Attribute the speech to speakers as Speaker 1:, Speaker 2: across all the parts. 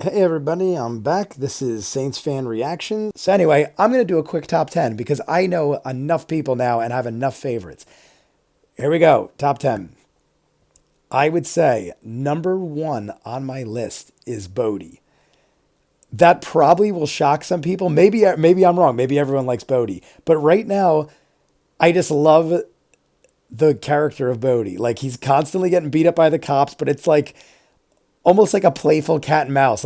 Speaker 1: Hey everybody, I'm back. This is Saints Fan Reaction. So anyway, I'm going to do a quick top 10 because I know enough people now and have enough favorites. Here we go, top 10. I would say number one on my list is Bodhi. That probably will shock some people. Maybe I'm wrong. Maybe everyone likes Bodhi. But right now, I just love the character of Bodhi. Like he's constantly getting beat up by the cops, but it's like almost like a playful cat and mouse.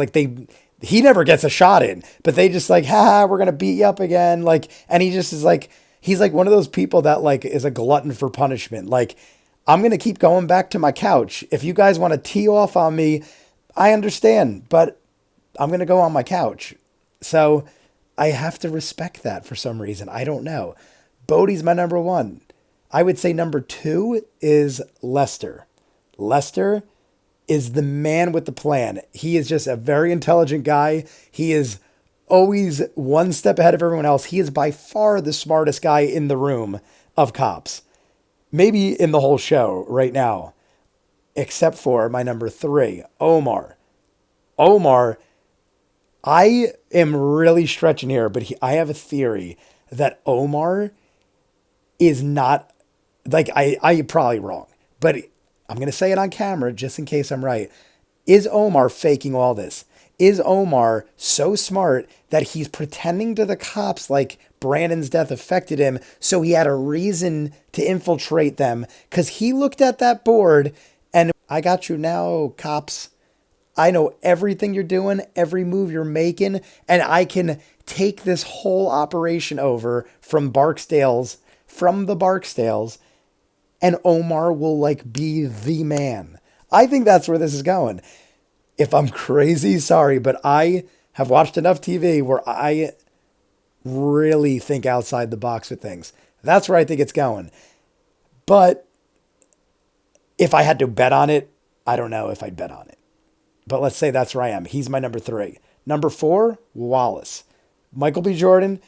Speaker 1: He never gets a shot in, but they just like, ha, we're gonna beat you up again. Like, and he just is like, he's like one of those people that like is a glutton for punishment. Like, I'm gonna keep going back to my couch. If you guys want to tee off on me, I understand, but I'm gonna go on my couch. So I have to respect that for some reason. I don't know. Bodhi's my number one. I would say number two is Lester. Lester is the man with the plan. He is just a very intelligent guy. He is always one step ahead of everyone else. He is by far the smartest guy in the room of cops, maybe in the whole show right now, except for my number three, Omar. Omar, I am really stretching here, but I have a theory that Omar is not like I probably wrong, but I'm going to say it on camera just in case I'm right. Is Omar faking all this? Is Omar so smart that he's pretending to the cops like Brandon's death affected him so he had a reason to infiltrate them? Because he looked at that board and I got you now, cops. I know everything you're doing, every move you're making, and I can take this whole operation over from the Barksdales, and Omar will like be the man. I think that's where this is going. If I'm crazy, sorry, but I have watched enough TV where I really think outside the box with things. That's where I think it's going. But if I had to bet on it, I don't know if I'd bet on it. But let's say that's where I am. He's my number three. Number four, Wallace. Michael B. Jordan,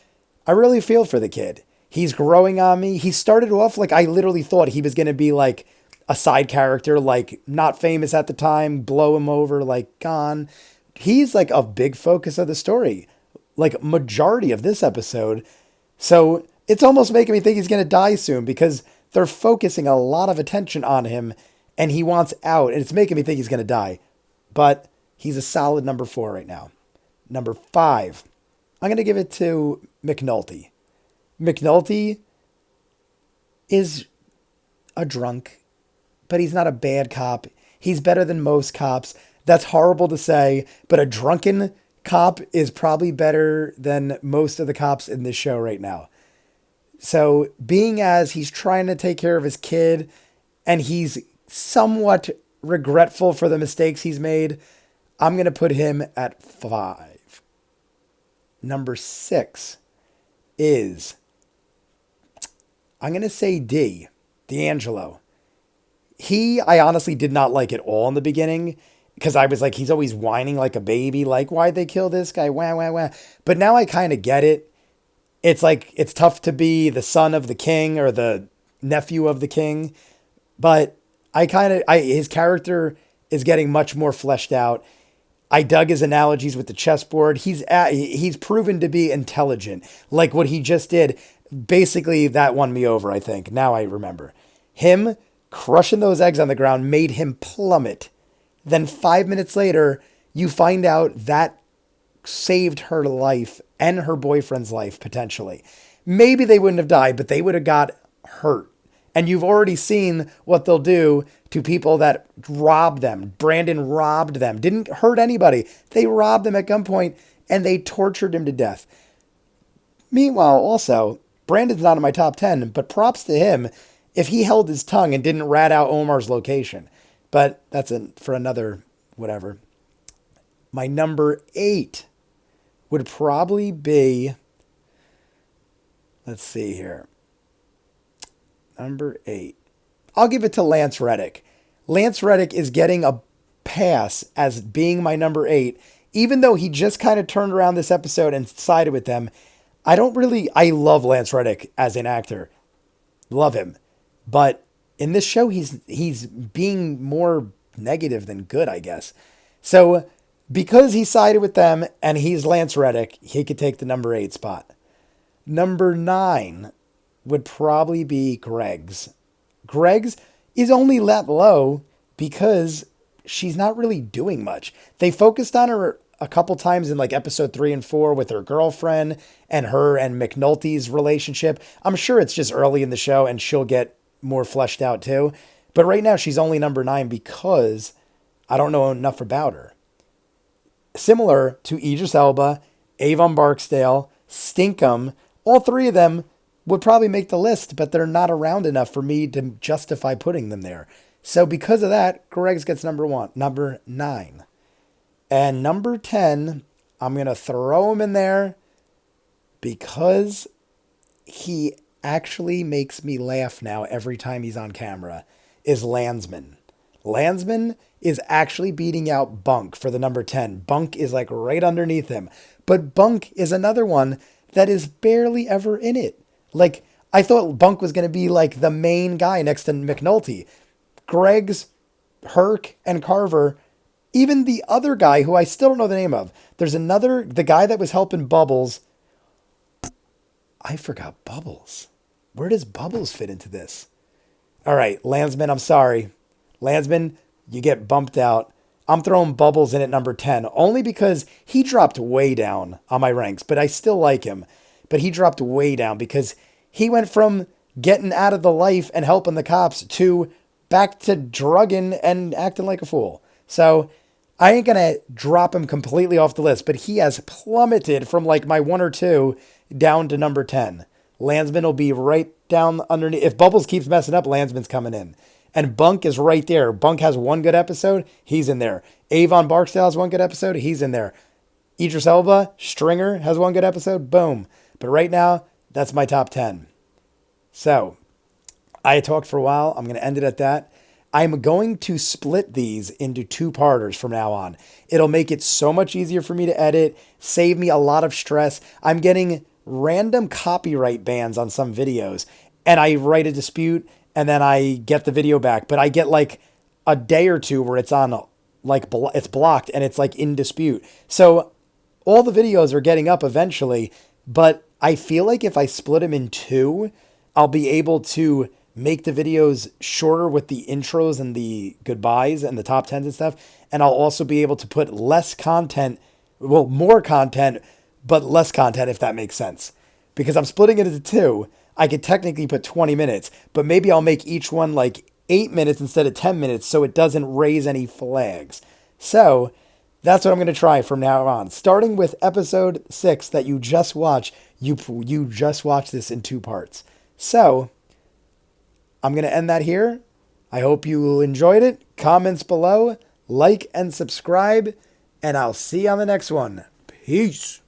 Speaker 1: I really feel for the kid. He's growing on me. He started off like I literally thought he was going to be like a side character, like not famous at the time, blow him over, like gone. He's like a big focus of the story, like majority of this episode. So it's almost making me think he's going to die soon because they're focusing a lot of attention on him and he wants out. And it's making me think he's going to die. But he's a solid number four right now. Number five, I'm going to give it to Mcnulty. McNulty is a drunk, but he's not a bad cop. He's better than most cops. That's horrible to say, but a drunken cop is probably better than most of the cops in this show right now. So, being as he's trying to take care of his kid and he's somewhat regretful for the mistakes he's made, I'm going to put him at five. Number six is, I'm going to say D, D'Angelo. I honestly did not like it all in the beginning because I was like, he's always whining like a baby. Like, why'd they kill this guy? Wah, wah, wah. But now I kind of get it. It's like, it's tough to be the son of the king or the nephew of the king. But his character is getting much more fleshed out. I dug his analogies with the chessboard. He's proven to be intelligent. Like what he just did. Basically, that won me over, I think. Now I remember. Him crushing those eggs on the ground made him plummet. Then 5 minutes later, you find out that saved her life and her boyfriend's life, potentially. Maybe they wouldn't have died, but they would have got hurt. And you've already seen what they'll do to people that robbed them. Brandon robbed them. Didn't hurt anybody. They robbed them at gunpoint and they tortured him to death. Meanwhile, also, Brandon's not in my top 10, but props to him if he held his tongue and didn't rat out Omar's location. But that's for another whatever. My number 8 would probably be, let's see here. Number 8. I'll give it to Lance Reddick. Lance Reddick is getting a pass as being my number 8, even though he just kind of turned around this episode and sided with them. I love Lance Reddick as an actor. Love him. But in this show, he's being more negative than good, I guess. So Because he sided with them and he's Lance Reddick, he could take the number 8 spot. Number 9 would probably be Greg's. Greg's is only that low because she's not really doing much. They focused on her a couple times in like episode 3 and 4 with her girlfriend and her and Mcnulty's relationship. I'm sure it's just early in the show and she'll get more fleshed out too. But right now she's only number 9 because I don't know enough about her. Similar to Idris Elba, Avon Barksdale, Stinkum, all 3 of them would probably make the list, but they're not around enough for me to justify putting them there. So because of that, Greg's gets number 9. And number 10, I'm going to throw him in there because he actually makes me laugh now every time he's on camera, is Landsman. Landsman is actually beating out Bunk for the number 10. Bunk is like right underneath him. But Bunk is another one that is barely ever in it. Like, I thought Bunk was going to be like the main guy next to McNulty. Greg's, Herc, and Carver, even the other guy who I still don't know the name of. There's the guy that was helping Bubbles. I forgot Bubbles. Where does Bubbles fit into this? All right, Landsman, I'm sorry. Landsman, you get bumped out. I'm throwing Bubbles in at number 10, only because he dropped way down on my ranks, but I still like him. But he dropped way down because he went from getting out of the life and helping the cops to back to drugging and acting like a fool. So I ain't going to drop him completely off the list, but he has plummeted from like my 1 or 2 down to number 10. Landsman will be right down underneath. If Bubbles keeps messing up, Landsman's coming in. And Bunk is right there. Bunk has 1 good episode. He's in there. Avon Barksdale has 1 good episode. He's in there. Idris Elba, Stringer has 1 good episode. Boom. But right now, that's my top 10. So, I talked for a while. I'm going to end it at that. I'm going to split these into 2-parters from now on. It'll make it so much easier for me to edit, save me a lot of stress. I'm getting random copyright bans on some videos, and I write a dispute, and then I get the video back. But I get like a day or 2 where it's on, like, it's blocked, and it's like in dispute. So all the videos are getting up eventually, but I feel like if I split them in 2, I'll be able to make the videos shorter with the intros and the goodbyes and the top 10s and stuff. And I'll also be able to put less content, well, more content, but less content, if that makes sense. Because I'm splitting it into 2. I could technically put 20 minutes, but maybe I'll make each one like 8 minutes instead of 10 minutes so it doesn't raise any flags. So that's what I'm going to try from now on. Starting with episode 6 that you just watched, you just watched this in 2 parts. So I'm going to end that here. I hope you enjoyed it. Comments below, like and subscribe, and I'll see you on the next one. Peace.